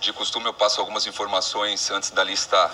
de costume eu passo algumas informações antes da lista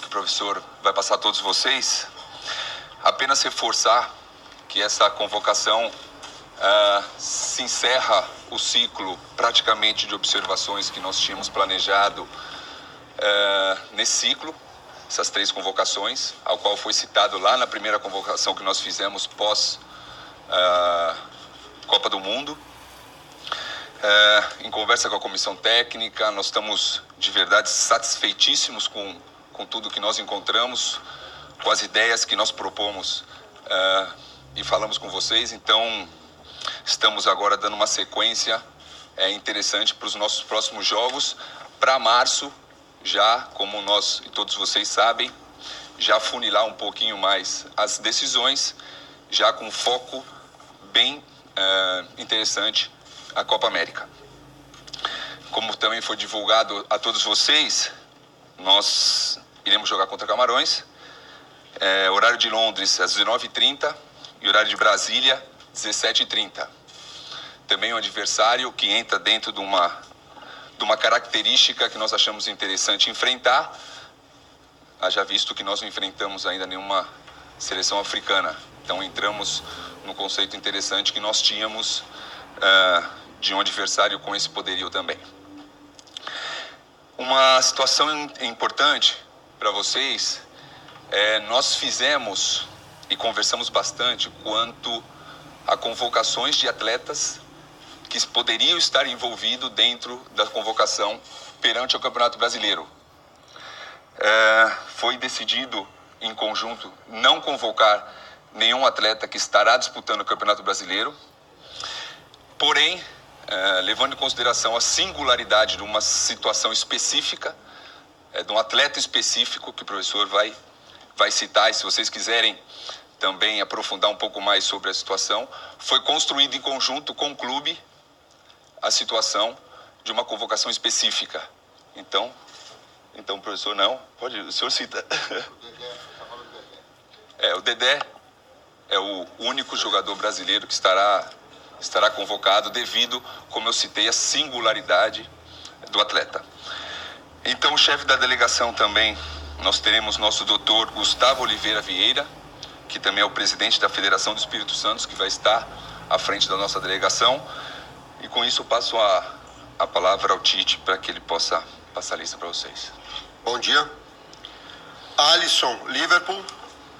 que o professor vai passar a todos vocês. Apenas reforçar que essa convocação se encerra o ciclo praticamente de observações que nós tínhamos planejado nesse ciclo, essas 3 convocações, ao qual foi citado lá na primeira convocação que nós fizemos pós Copa do Mundo. Em conversa com a comissão técnica, nós estamos de verdade satisfeitíssimos com tudo que nós encontramos, com as ideias que nós propomos e falamos com vocês. Então, estamos agora dando uma sequência interessante para os nossos próximos jogos. Para março, já, como nós e todos vocês sabem, já funilar um pouquinho mais as decisões, já com foco bem interessante a Copa América. Como também foi divulgado a todos vocês, nós iremos jogar contra Camarões, horário de Londres às 19h30 e horário de Brasília 17h30. Também um adversário que entra dentro de uma característica que nós achamos interessante enfrentar, haja visto que nós não enfrentamos ainda nenhuma seleção africana. Então entramos no conceito interessante que nós tínhamos de um adversário com esse poderio também. Uma situação importante para vocês, nós fizemos e conversamos bastante quanto a convocações de atletas que poderiam estar envolvidos dentro da convocação perante o Campeonato Brasileiro. Foi decidido em conjunto não convocar nenhum atleta que estará disputando o Campeonato Brasileiro, porém, levando em consideração a singularidade de uma situação específica, de um atleta específico que o professor vai citar, e se vocês quiserem também aprofundar um pouco mais sobre a situação, foi construído em conjunto com o clube a situação de uma convocação específica. Então, professor, não, pode, o senhor cita. O Dedé é o único jogador brasileiro que estará convocado devido, como eu citei, à singularidade do atleta. Então, o chefe da delegação também, nós teremos nosso doutor Gustavo Oliveira Vieira, que também é o presidente da Federação do Espírito Santo, que vai estar à frente da nossa delegação. E com isso eu passo a palavra ao Tite para que ele possa passar a lista para vocês. Bom dia. Alisson, Liverpool.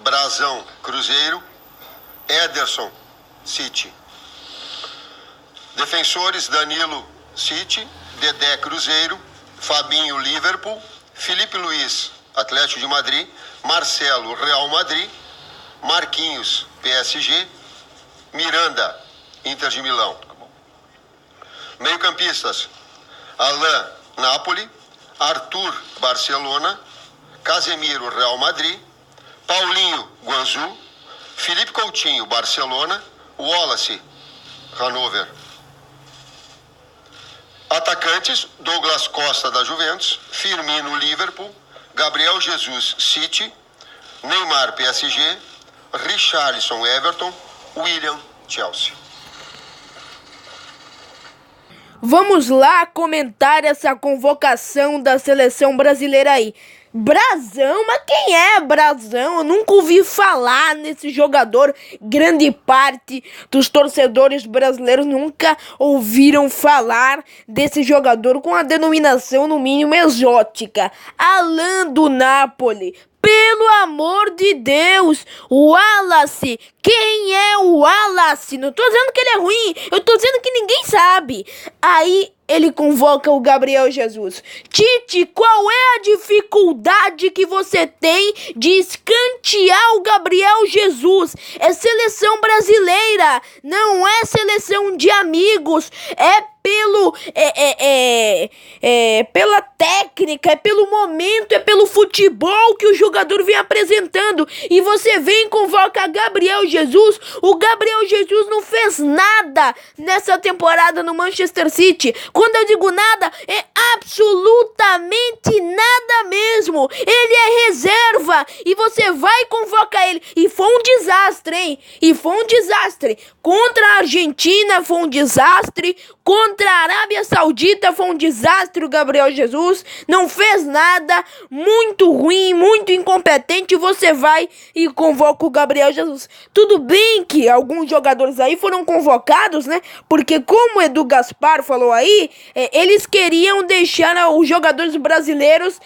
Brazão, Cruzeiro. Ederson, City. Defensores, Danilo, City. Dedé, Cruzeiro. Fabinho, Liverpool. Felipe Luiz, Atlético de Madrid. Marcelo, Real Madrid. Marquinhos, PSG. Miranda, Inter de Milão. Meio-campistas, Alain, Napoli. Arthur, Barcelona. Casemiro, Real Madrid. Paulinho, Guangzhou. Felipe Coutinho, Barcelona. Wallace, Hannover. Atacantes, Douglas Costa, da Juventus. Firmino, Liverpool. Gabriel Jesus, City. Neymar, PSG. Richarlison, Everton. William, Chelsea. Vamos lá comentar essa convocação da seleção brasileira aí. Brazão? Mas quem é Brazão? Eu nunca ouvi falar nesse jogador. Grande parte dos torcedores brasileiros nunca ouviram falar desse jogador com a denominação no mínimo exótica. Alain do Napoli. Pelo amor de Deus, o Wallace, quem é o Wallace? Não tô dizendo que ele é ruim, eu tô dizendo que ninguém sabe. Aí ele convoca o Gabriel Jesus. Tite, qual é a dificuldade que você tem de escantear o Gabriel Jesus? É seleção brasileira, não é seleção de amigos, é pela técnica, é pelo momento, é pelo futebol que o jogador vem apresentando. E você vem e convoca Gabriel Jesus. O Gabriel Jesus não fez nada nessa temporada no Manchester City. Quando eu digo nada, é absolutamente nada mesmo. Ele é reserva e você vai convocar ele. E foi um desastre, hein? E foi um desastre. Contra a Argentina foi um desastre. Contra a Arábia Saudita foi um desastre o Gabriel Jesus. Não fez nada. Muito ruim, muito incompetente. Você vai e convoca o Gabriel Jesus. Tudo bem que alguns jogadores aí foram convocados, né? Porque como o Edu Gaspar falou aí, eles queriam deixar os jogadores brasileiros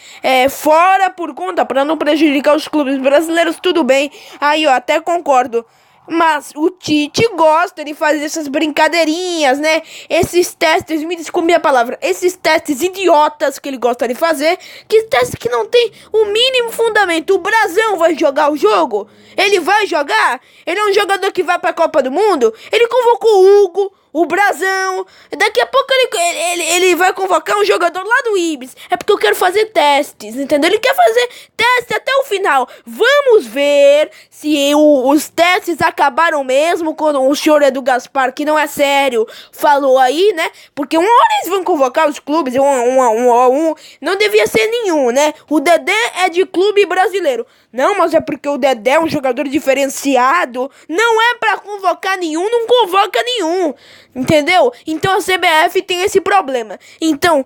fora por conta, para não prejudicar os clubes brasileiros. Tudo bem. Aí, ó, até concordo. Mas o Tite gosta de fazer essas brincadeirinhas, né? Esses testes, me desculpe a palavra, esses testes idiotas que ele gosta de fazer, que testes que não tem o mínimo fundamento. O Brasão vai jogar o jogo? Ele vai jogar? Ele é um jogador que vai pra Copa do Mundo? Ele convocou o Hugo, o Brasão. Daqui a pouco ele vai convocar um jogador lá do Ibis. É porque eu quero fazer testes, entendeu? Ele quer fazer testes até o final. Vamos ver se os testes acabaram mesmo quando o senhor Edu Gaspar, que não é sério, falou aí, né? Porque uma hora eles vão convocar os clubes, não devia ser nenhum, né? O Dedé é de clube brasileiro. Não, mas é porque o Dedé é um jogador diferenciado. Não é pra convocar nenhum, não convoca nenhum. Entendeu? Então a CBF tem esse problema. Então,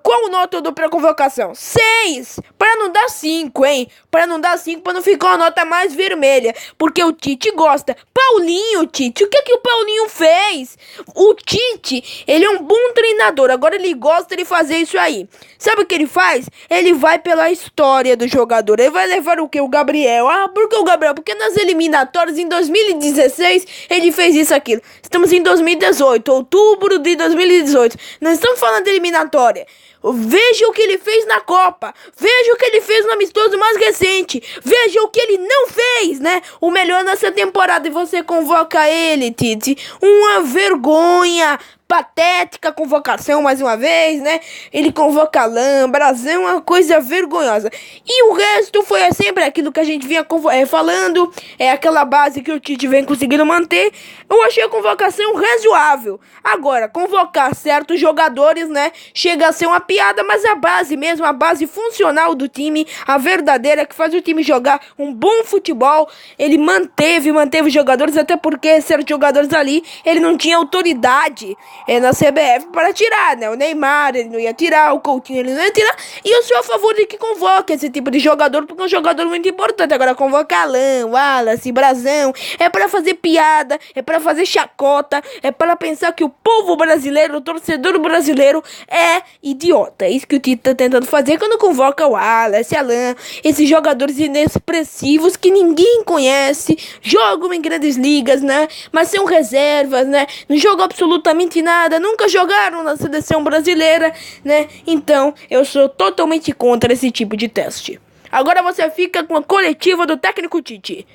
qual nota eu dou pra convocação? 6! Pra não dar 5, hein? Pra não dar 5, pra não ficar uma nota mais vermelha. Porque o Tite gosta. Paulinho, Tite, o que o Paulinho fez? O Tite, ele é um bom treinador. Agora ele gosta de fazer isso aí. Sabe o que ele faz? Ele vai pela história do jogador. Ele vai levar o quê? O Gabriel. Ah, por que o Gabriel? Porque nas eliminatórias, em 2016, ele fez isso, aquilo. Estamos em 2018, outubro de 2018. Nós estamos falando de eliminatória. Veja o que ele fez na Copa. Veja o que ele fez no amistoso mais recente. Veja o que ele não fez, né? O melhor nessa temporada. E você convoca ele, Tite. Uma vergonha. Patética convocação mais uma vez, né? Ele convoca Alain, Brasão, uma coisa vergonhosa. E o resto foi sempre aquilo que a gente vinha falando. É aquela base que o Tite vem conseguindo manter. Eu achei a convocação razoável. Agora, convocar certos jogadores, né? Chega a ser uma piada, mas a base mesmo, a base funcional do time, a verdadeira, que faz o time jogar um bom futebol, ele manteve os jogadores, até porque certos jogadores ali, ele não tinha autoridade na CBF para tirar, né? O Neymar, ele não ia tirar, o Coutinho, ele não ia tirar. E eu sou a favor de que convoque esse tipo de jogador, porque é um jogador muito importante. Agora, convocar Alain, Wallace, Brasão, é para fazer piada, é para fazer chacota, é para pensar que o povo brasileiro, o torcedor brasileiro é idiota. É isso que o Tite tá tentando fazer quando convoca o Wallace, Alain, esses jogadores inexpressivos que ninguém conhece, jogam em grandes ligas, né? Mas são reservas, né? Não jogam absolutamente nada, nunca jogaram na seleção brasileira, né? Então, eu sou totalmente contra esse tipo de teste. Agora você fica com a coletiva do técnico Tite.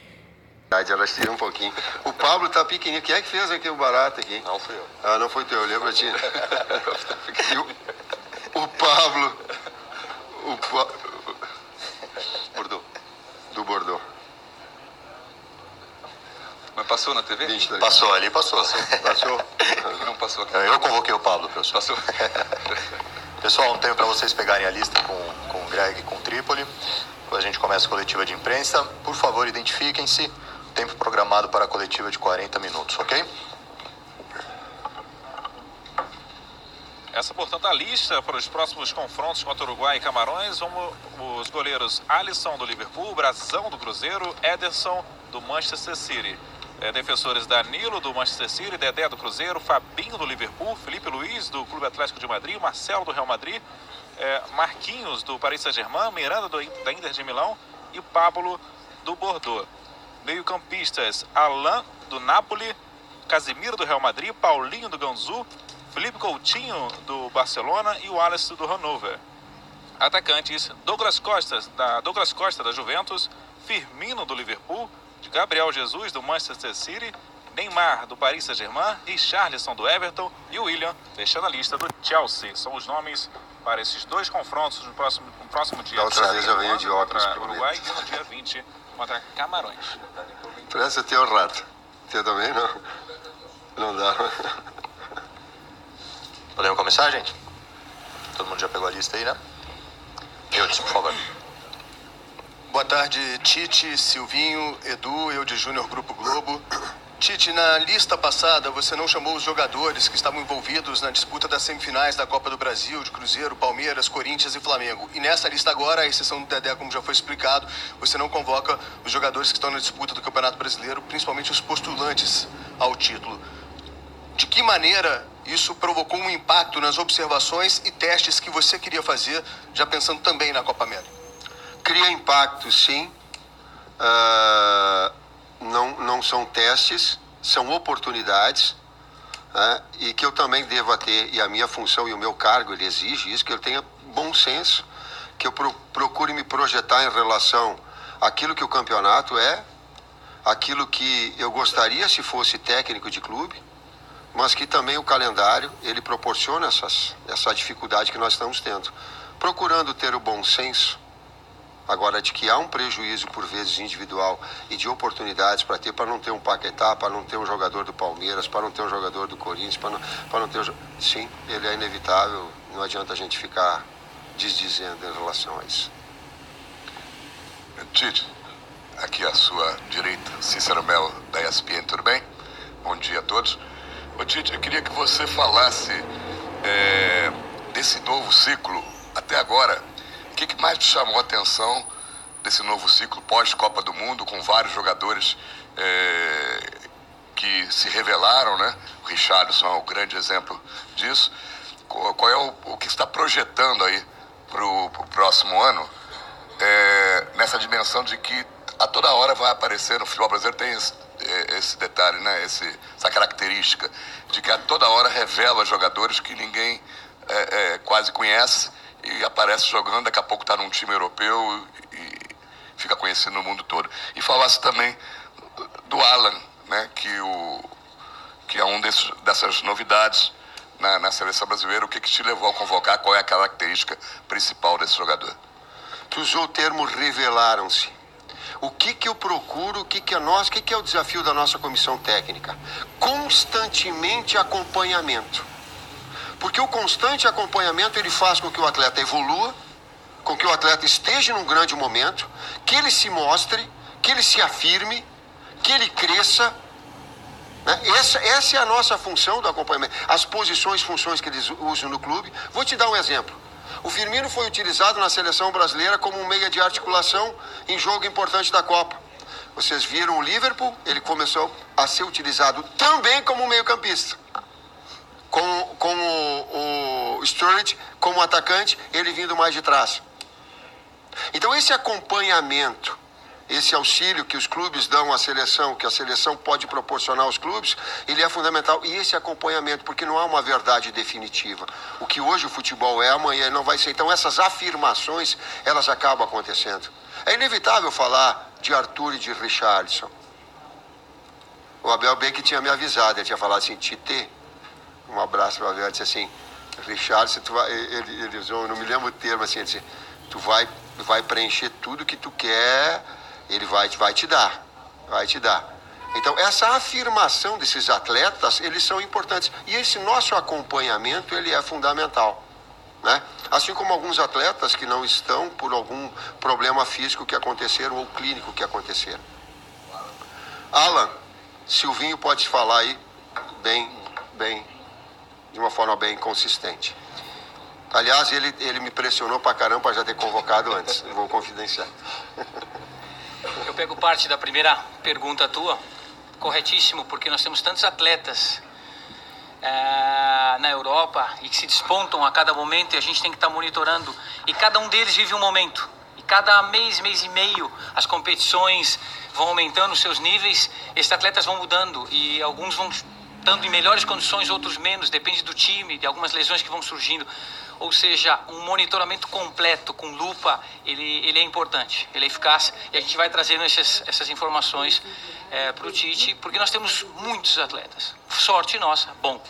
Elas tiram um pouquinho. O Pablo tá pequenininho. Quem é que fez aqui o barato aqui? Não fui eu. Ah, não foi teu, lembra, Tina? O Pablo... Bordeaux. Do Bordeaux. Mas passou na TV? Passou ali, passou. Passou? Não passou aqui. Eu convoquei o Pablo, professor. Passou. Pessoal, um tempo para vocês pegarem a lista com o Greg e com o Trípoli. Depois a gente começa a coletiva de imprensa. Por favor, identifiquem-se. Tempo programado para a coletiva de 40 minutos, ok? Essa, portanto, a lista para os próximos confrontos contra Uruguai e Camarões. Vamos os goleiros Alisson do Liverpool, Brasão do Cruzeiro, Ederson do Manchester City. Defensores Danilo do Manchester City, Dedé do Cruzeiro, Fabinho do Liverpool, Felipe Luiz do Clube Atlético de Madrid, Marcelo do Real Madrid, Marquinhos do Paris Saint-Germain, Miranda da Inter de Milão e Pablo do Bordeaux. Meio-campistas Alain do Napoli, Casemiro do Real Madrid, Paulinho do Ganzu, Felipe Coutinho do Barcelona e o Wallace do Hannover. Atacantes Douglas Costa da Juventus, Firmino do Liverpool, Gabriel Jesus do Manchester City, Neymar, do Paris Saint-Germain, Richarlison, do Everton e o William, fechando a lista do Chelsea. São os nomes para esses dois confrontos no próximo dia. Da outra vez eu venho de óculos contra Uruguai e no dia 20 contra Camarões. Parece ter o rato. Você também não? Não dá. Podemos começar, gente? Todo mundo já pegou a lista aí, né? Eudes, por favor. Boa tarde, Tite, Silvinho, Edu, eu de Júnior Grupo Globo. Tite, na lista passada você não chamou os jogadores que estavam envolvidos na disputa das semifinais da Copa do Brasil, de Cruzeiro, Palmeiras, Corinthians e Flamengo. E nessa lista agora, à exceção do Dedé, como já foi explicado, você não convoca os jogadores que estão na disputa do Campeonato Brasileiro, principalmente os postulantes ao título. De que maneira isso provocou um impacto nas observações e testes que você queria fazer, já pensando também na Copa América? Cria impacto, sim. Não são testes, são oportunidades, né? E que eu também devo ter, e a minha função e o meu cargo, ele exige isso, que eu tenha bom senso, que eu procure me projetar em relação àquilo que o campeonato é, aquilo que eu gostaria se fosse técnico de clube, mas que também o calendário, ele proporciona essa dificuldade que nós estamos tendo. Procurando ter o bom senso, agora, de que há um prejuízo, por vezes, individual e de oportunidades para não ter um Paquetá, para não ter um jogador do Palmeiras, para não ter um jogador do Corinthians, para não ter... Sim, ele é inevitável, não adianta a gente ficar desdizendo em relação a isso. Tite, aqui à sua direita, Cícero Melo, da ESPN, tudo bem? Bom dia a todos. Ô Tite, eu queria que você falasse desse novo ciclo, até agora. O que mais te chamou a atenção desse novo ciclo pós-Copa do Mundo, com vários jogadores que se revelaram, né? O Richarlison é o grande exemplo disso. Qual é o que está projetando aí para o próximo ano, nessa dimensão de que a toda hora vai aparecer no futebol brasileiro? Tem esse detalhe, né? Essa característica de que a toda hora revela jogadores que ninguém quase conhece, e aparece jogando, daqui a pouco está num time europeu e fica conhecido no mundo todo. E falasse também do Alan, né, que é dessas novidades na seleção brasileira. O que te levou a convocar? Qual é a característica principal desse jogador? Tu usou o termo revelaram-se. O que eu procuro, o que é o desafio da nossa comissão técnica? Constantemente acompanhamento. Porque o constante acompanhamento, ele faz com que o atleta evolua, com que o atleta esteja num grande momento, que ele se mostre, que ele se afirme, que ele cresça, né? Essa é a nossa função do acompanhamento. As funções que eles usam no clube. Vou te dar um exemplo. O Firmino foi utilizado na seleção brasileira como um meia de articulação em jogo importante da Copa. Vocês viram o Liverpool, ele começou a ser utilizado também como um meio-campista. Com o Sturridge como atacante, ele vindo mais de trás. Então esse acompanhamento, esse auxílio que os clubes dão à seleção, que a seleção pode proporcionar aos clubes, ele é fundamental. E esse acompanhamento, porque não há uma verdade definitiva. O que hoje o futebol é, amanhã não vai ser. Então essas afirmações, elas acabam acontecendo. É inevitável falar de Arthur e de Richarlison. O Abel bem que tinha me avisado, ele tinha falado assim, Tite, um abraço para o Abel, ele disse assim, Richarlison, ele usou, eu não me lembro o termo, assim, ele disse, tu vai preencher tudo que tu quer, ele vai te dar. Então, essa afirmação desses atletas, eles são importantes. E esse nosso acompanhamento, ele é fundamental, né? Assim como alguns atletas que não estão por algum problema físico que aconteceram ou clínico que aconteceram. Alan, Silvinho pode falar aí bem, de uma forma bem consistente. Aliás, ele me pressionou pra caramba para já ter convocado antes. Vou confidenciar. Eu pego parte da primeira pergunta tua, corretíssimo, porque nós temos tantos atletas na Europa e que se despontam a cada momento e a gente tem que estar monitorando. E cada um deles vive um momento. E cada mês e meio, as competições vão aumentando os seus níveis, esses atletas vão mudando e alguns vão estando em melhores condições, outros menos, depende do time, de algumas lesões que vão surgindo. Ou seja, um monitoramento completo com lupa, ele é importante, ele é eficaz, e a gente vai trazendo essas informações para o Tite, porque nós temos muitos atletas. Sorte nossa, bom.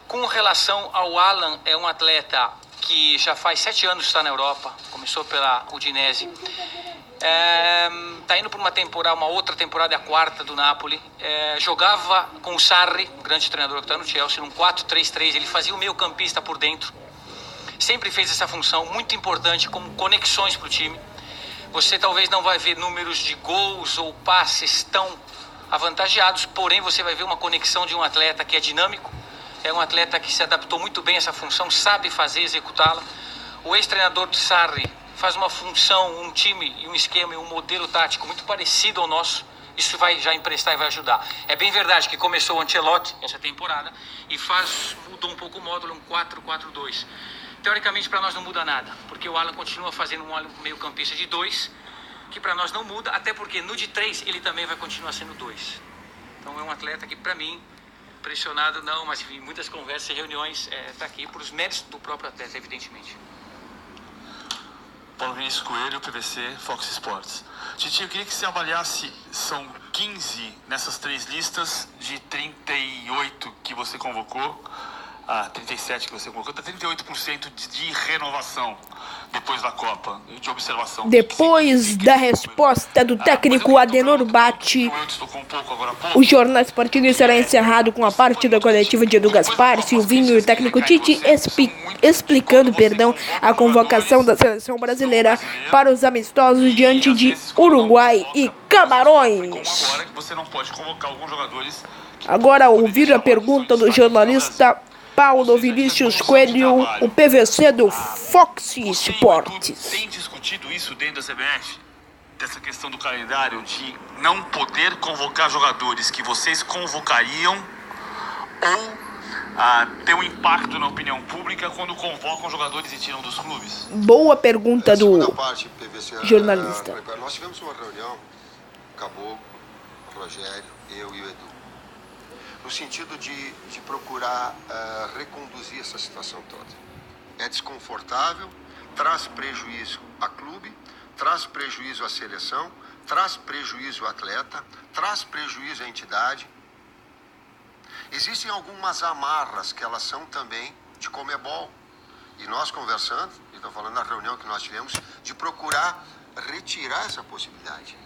Com relação ao Alan, é um atleta que já faz 7 anos que está na Europa, começou pela Udinese. Está indo por uma outra temporada, a 4ª do Napoli. Jogava com o Sarri, um grande treinador que está no Chelsea, num 4-3-3, ele fazia o meio campista por dentro. Sempre fez essa função muito importante como conexões para o time. Você talvez não vai ver números de gols ou passes tão avantajados, porém você vai ver uma conexão de um atleta que é dinâmico, é um atleta que se adaptou muito bem a essa função, sabe fazer, executá-la. O ex-treinador do Sarri faz uma função, um time e um esquema e um modelo tático muito parecido ao nosso. Isso vai já emprestar e vai ajudar. É bem verdade que começou o Ancelotti essa temporada e mudou um pouco o módulo, um 4-4-2. Teoricamente para nós não muda nada, porque o Alan continua fazendo um meio campista de 2, que para nós não muda, até porque no de 3 ele também vai continuar sendo 2. Então é um atleta que para mim, pressionado não, mas em muitas conversas e reuniões está aqui por os méritos do próprio atleta, evidentemente. Paulo Vinícius Coelho, PVC, Fox Sports. Titi, eu queria que você avaliasse, são 15 nessas 3 listas de 38 que você convocou, 37 que você colocou, 38% de renovação depois da Copa, de observação. Depois da resposta do técnico Adenor Batti, o Jornal Esportivo será encerrado com a partida coletiva de Edu Gaspar, Silvinho e o técnico Tite explicando a convocação da seleção brasileira para os amistosos diante de Uruguai e Camarões. Agora que você não pode convocar alguns jogadores. Agora ouvir a pergunta do jornalista Paulo Vinícius Coelho, o PVC do Fox Sports. Tem discutido isso dentro da CBF? Dessa questão do calendário, de não poder convocar jogadores que vocês convocariam ou ter um impacto na opinião pública quando convocam jogadores e tiram dos clubes? Boa pergunta do jornalista. Nós tivemos uma reunião, Caboclo, Rogério, eu e o Edu, no sentido de procurar reconduzir essa situação toda. É desconfortável, traz prejuízo a clube, traz prejuízo à seleção, traz prejuízo ao atleta, traz prejuízo à entidade. Existem algumas amarras que elas são também de Conmebol. E nós conversando, e estou falando na reunião que nós tivemos, de procurar retirar essa possibilidade.